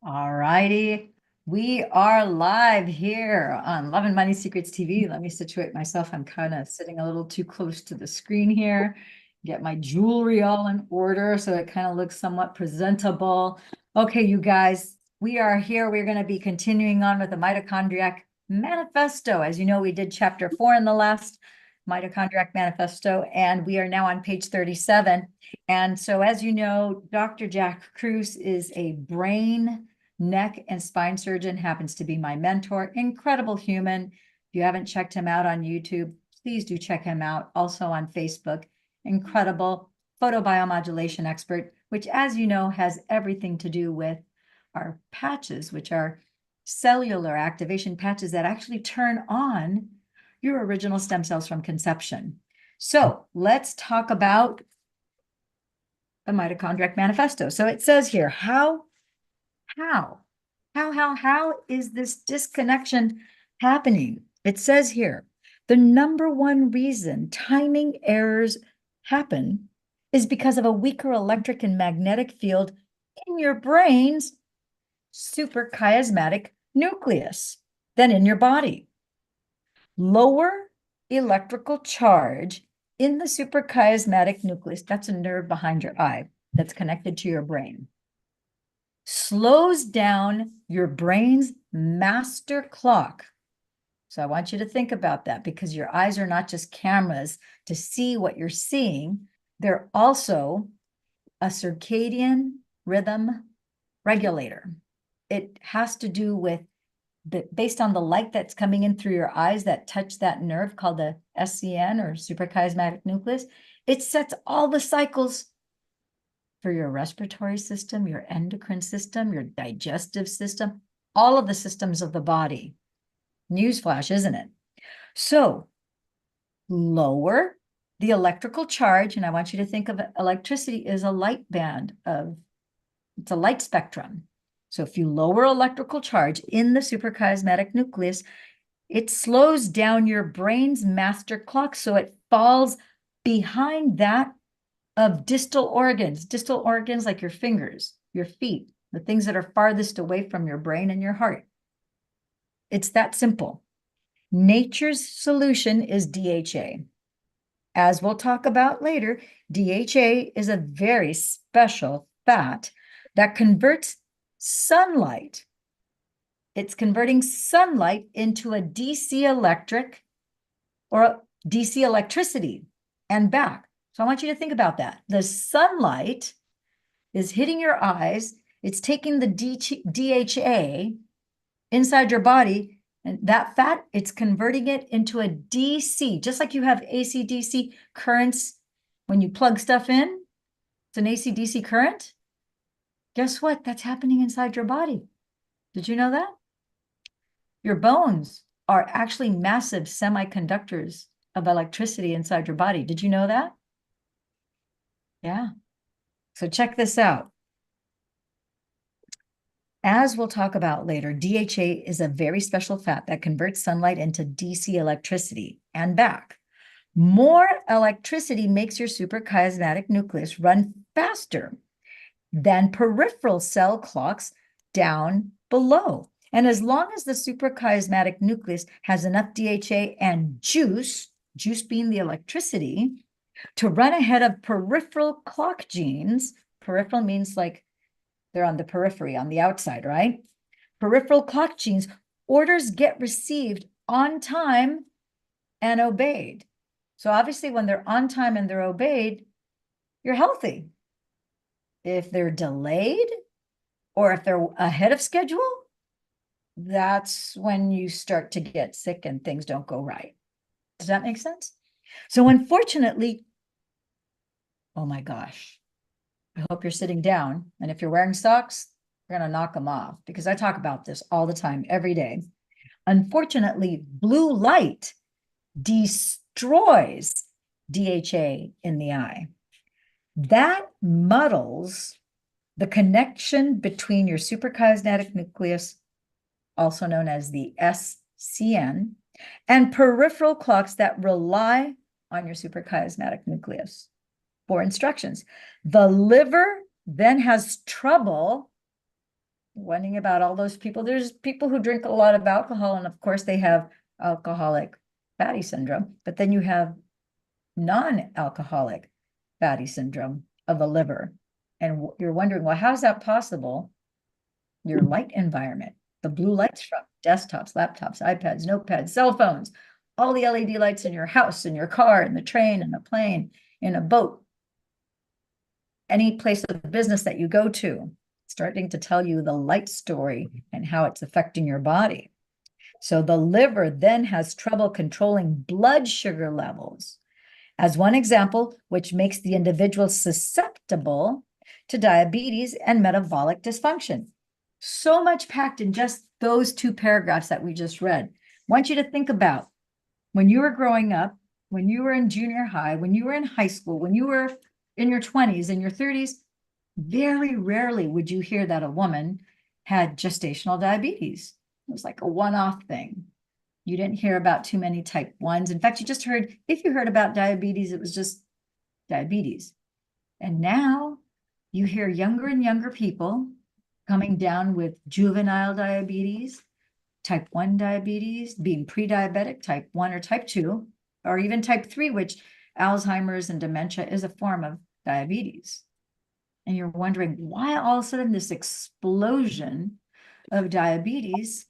All righty. We are live here on Love and Money Secrets TV. Let me situate myself. I'm kind of sitting a little too close to the screen here. Get my jewelry all in order so it kind of looks somewhat presentable. Okay, you guys, we are here. We're going to be continuing on with the Mitochondriac Manifesto. As you know, we did chapter 4 in the last Mitochondriac Manifesto, and we are now on page 37. And so, as you know, Dr. Jack Kruse is a brain, neck, and spine surgeon, happens to be my mentor. Incredible human. If you haven't checked him out on YouTube, please do check him out. Also on Facebook, incredible photobiomodulation expert, which, as you know, has everything to do with our patches, which are cellular activation patches that actually turn on your original stem cells from conception. So let's talk about the Mitochondriac Manifesto. So it says here, how is this disconnection happening? It says here, the number one reason timing errors happen is because of a weaker electric and magnetic field in your brain's suprachiasmatic nucleus than in your body. Lower electrical charge in the suprachiasmatic nucleus, that's a nerve behind your eye that's connected to your brain, slows down your brain's master clock. So I want you to think about that, because your eyes are not just cameras to see what you're seeing. They're also a circadian rhythm regulator. It has to do with based on the light that's coming in through your eyes that touch that nerve called the SCN, or suprachiasmatic nucleus. It sets all the cycles for your respiratory system, your endocrine system, your digestive system, all of the systems of the body. Newsflash, isn't it? So lower the electrical charge, and I want you to think of electricity as a light band it's a light spectrum. So if you lower electrical charge in the suprachiasmatic nucleus, it slows down your brain's master clock, so it falls behind that of distal organs like your fingers, your feet, the things that are farthest away from your brain and your heart. It's that simple. Nature's solution is DHA. As we'll talk about later, DHA is a very special fat that converts sunlight. It's converting sunlight into a DC electric or DC electricity and back. So I want you to think about that. The sunlight is hitting your eyes. It's taking the DHA inside your body, and that fat, it's converting it into a DC, just like you have AC/DC currents when you plug stuff in. It's an AC/DC current. Guess what? That's happening inside your body. Did you know that? Your bones are actually massive semiconductors of electricity inside your body. Did you know that? Yeah. So check this out. As we'll talk about later, DHA is a very special fat that converts sunlight into DC electricity and back. More electricity makes your suprachiasmatic nucleus run faster than peripheral cell clocks down below. And as long as the suprachiasmatic nucleus has enough DHA and juice being the electricity, to run ahead of peripheral clock genes, peripheral means like they're on the periphery, on the outside, right? Peripheral clock genes, orders get received on time and obeyed. So obviously when they're on time and they're obeyed, you're healthy. If they're delayed or if they're ahead of schedule, that's when you start to get sick and things don't go right. Does that make sense? So unfortunately, oh my gosh, I hope you're sitting down. And if you're wearing socks, we're going to knock them off, because I talk about this all the time, every day. Unfortunately, blue light destroys DHA in the eye. That muddles the connection between your suprachiasmatic nucleus, also known as the SCN, and peripheral clocks that rely on your suprachiasmatic nucleus for instructions. The liver then has trouble wondering about all those people. There's people who drink a lot of alcohol, and of course they have alcoholic fatty syndrome, but then you have non-alcoholic fatty syndrome of the liver. And you're wondering, well, how's that possible? Your light environment, the blue lights from desktops, laptops, iPads, notepads, cell phones, all the LED lights in your house, in your car, in the train, in the plane, in a boat, any place of business that you go to, starting to tell you the light story and how it's affecting your body. So the liver then has trouble controlling blood sugar levels, as one example, which makes the individual susceptible to diabetes and metabolic dysfunction. So much packed in just those 2 paragraphs that we just read. I want you to think about when you were growing up, when you were in junior high, when you were in high school, when you were in your 20s, in your 30s, very rarely would you hear that a woman had gestational diabetes. It was like a one-off thing. You didn't hear about too many type 1s. In fact, you just heard, if you heard about diabetes, it was just diabetes. And now you hear younger and younger people coming down with juvenile diabetes, type 1 diabetes, being pre-diabetic, type 1 or type 2, or even type 3, which Alzheimer's and dementia is a form of diabetes. And you're wondering why all of a sudden this explosion of diabetes?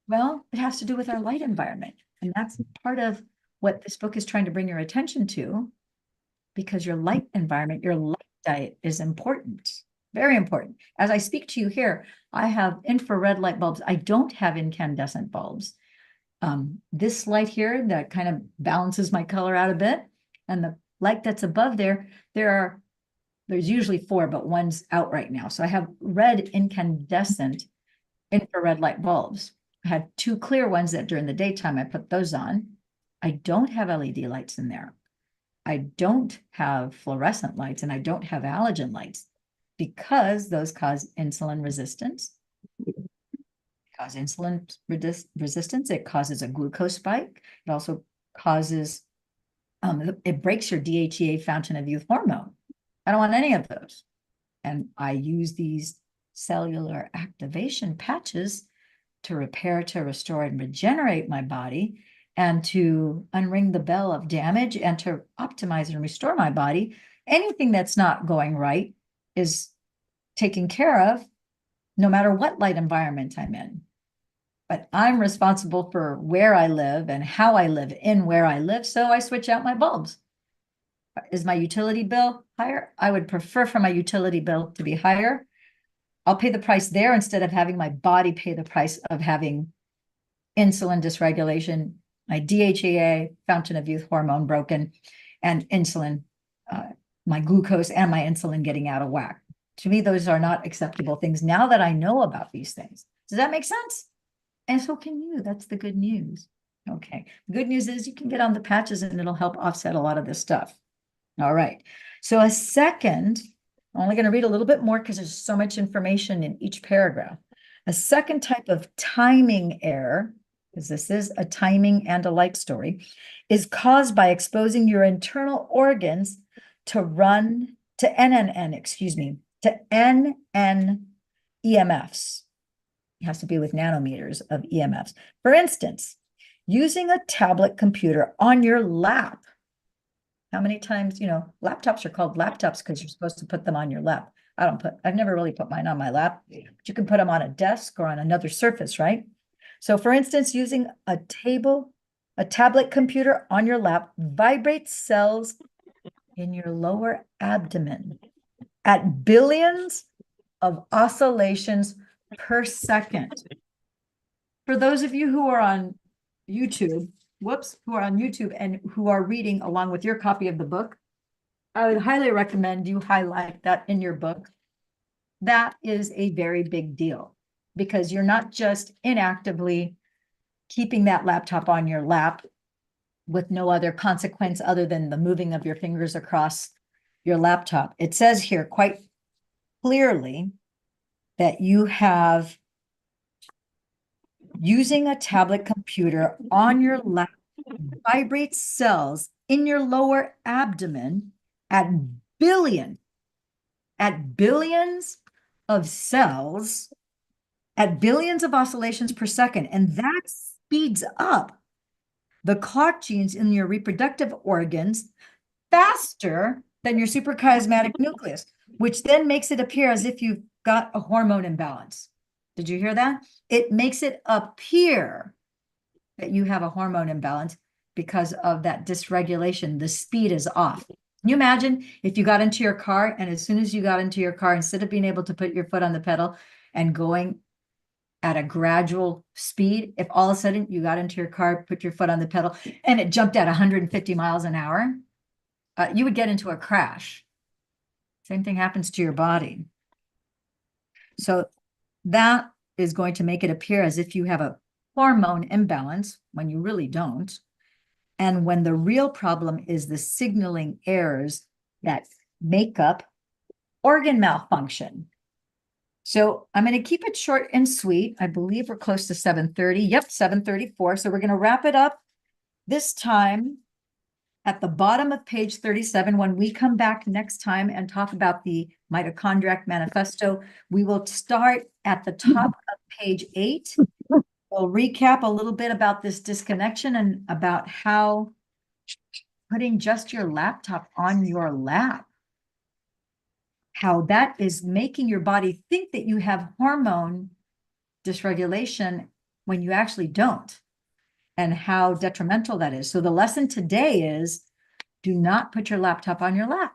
Well, it has to do with our light environment. And that's part of what this book is trying to bring your attention to, because your light environment, your light diet is important, very important. As I speak to you here, I have infrared light bulbs. I don't have incandescent bulbs. This light here that kind of balances my color out a bit, and the light that's above there, there's usually 4, but one's out right now. So I have red incandescent infrared light bulbs. I had 2 clear ones that during the daytime I put those on. I don't have LED lights in there. I don't have fluorescent lights, and I don't have halogen lights because those cause insulin resistance. It causes a glucose spike. It also causes, it breaks your DHEA, fountain of youth hormone. I don't want any of those. And I use these cellular activation patches to repair, to restore, and regenerate my body, and to unring the bell of damage, and to optimize and restore my body. Anything that's not going right is taken care of, no matter what light environment I'm in. But I'm responsible for where I live and how I live in where I live, so I switch out my bulbs. Is my utility bill higher? I would prefer for my utility bill to be higher. I'll pay the price there instead of having my body pay the price of having insulin dysregulation, my DHEA, fountain of youth hormone broken, and insulin, my glucose and my insulin getting out of whack. To me, those are not acceptable things now that I know about these things. Does that make sense? And so can you. That's the good news. Okay. The good news is you can get on the patches and it'll help offset a lot of this stuff. All right. So a second, I'm only going to read a little bit more because there's so much information in each paragraph. A second type of timing error, because this is a timing and a light story, is caused by exposing your internal organs to NN EMFs. It has to be with nanometers of EMFs. For instance, using a tablet computer on your lap. How many times, laptops are called laptops because you're supposed to put them on your lap. I've never really put mine on my lap, but you can put them on a desk or on another surface, right? So for instance, using a tablet computer on your lap vibrates cells in your lower abdomen at billions of oscillations per second. For those of you who are on YouTube, and who are reading along with your copy of the book, I would highly recommend you highlight that in your book. That is a very big deal, because you're not just inactively keeping that laptop on your lap with no other consequence other than the moving of your fingers across your laptop. It says here quite clearly that you have using a tablet computer on your lap vibrates cells in your lower abdomen at billions of cells at billions of oscillations per second, and that speeds up the clock genes in your reproductive organs faster than your suprachiasmatic nucleus, which then makes it appear as if you've got a hormone imbalance. Did you hear that? It makes it appear that you have a hormone imbalance because of that dysregulation. The speed is off. Can you imagine if you got into your car and as soon as you got into your car, instead of being able to put your foot on the pedal and going at a gradual speed, if all of a sudden you got into your car, put your foot on the pedal, and it jumped at 150 miles an hour, you would get into a crash. Same thing happens to your body. So that is going to make it appear as if you have a hormone imbalance when you really don't. And when the real problem is the signaling errors that make up organ malfunction. So I'm going to keep it short and sweet. I believe we're close to 7:30. Yep, 7:34. So we're going to wrap it up this time at the bottom of page 37. When we come back next time and talk about the Mitochondriac Manifesto, we will start at the top of page 8. We'll recap a little bit about this disconnection and about how putting just your laptop on your lap, how that is making your body think that you have hormone dysregulation when you actually don't, and how detrimental that is. So the lesson today is, do not put your laptop on your lap.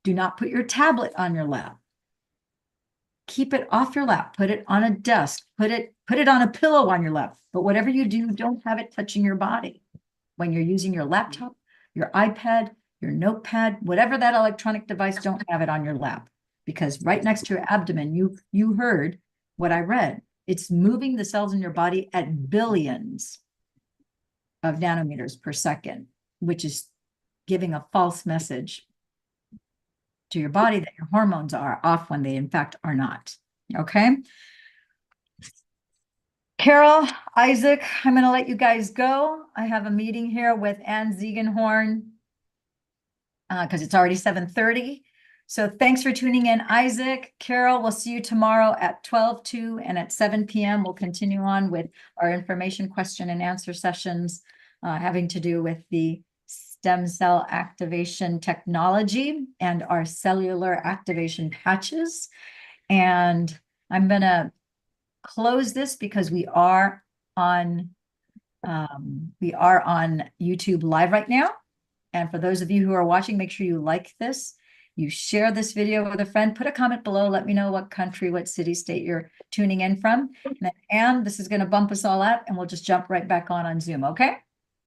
Do not put your tablet on your lap. Keep it off your lap. Put it on a desk. Put it on a pillow on your lap. But whatever you do, don't have it touching your body. When you're using your laptop, your iPad, your notepad, whatever that electronic device, don't have it on your lap. Because right next to your abdomen, you heard what I read. It's moving the cells in your body at billions of nanometers per second, which is giving a false message to your body that your hormones are off when they in fact are not. Okay. Carol, Isaac, I'm going to let you guys go. I have a meeting here with Ann Ziegenhorn because it's already 7:30. So thanks for tuning in, Isaac. Carol, we'll see you tomorrow at 12:02 and at 7 p.m. We'll continue on with our information question and answer sessions having to do with the stem cell activation technology and our cellular activation patches. And I'm going to close this because we are on YouTube live right now. And for those of you who are watching, make sure you like this. You share this video with a friend, put a comment below, let me know what country, what city, state you're tuning in from. And this is going to bump us all out and we'll just jump right back on Zoom, okay?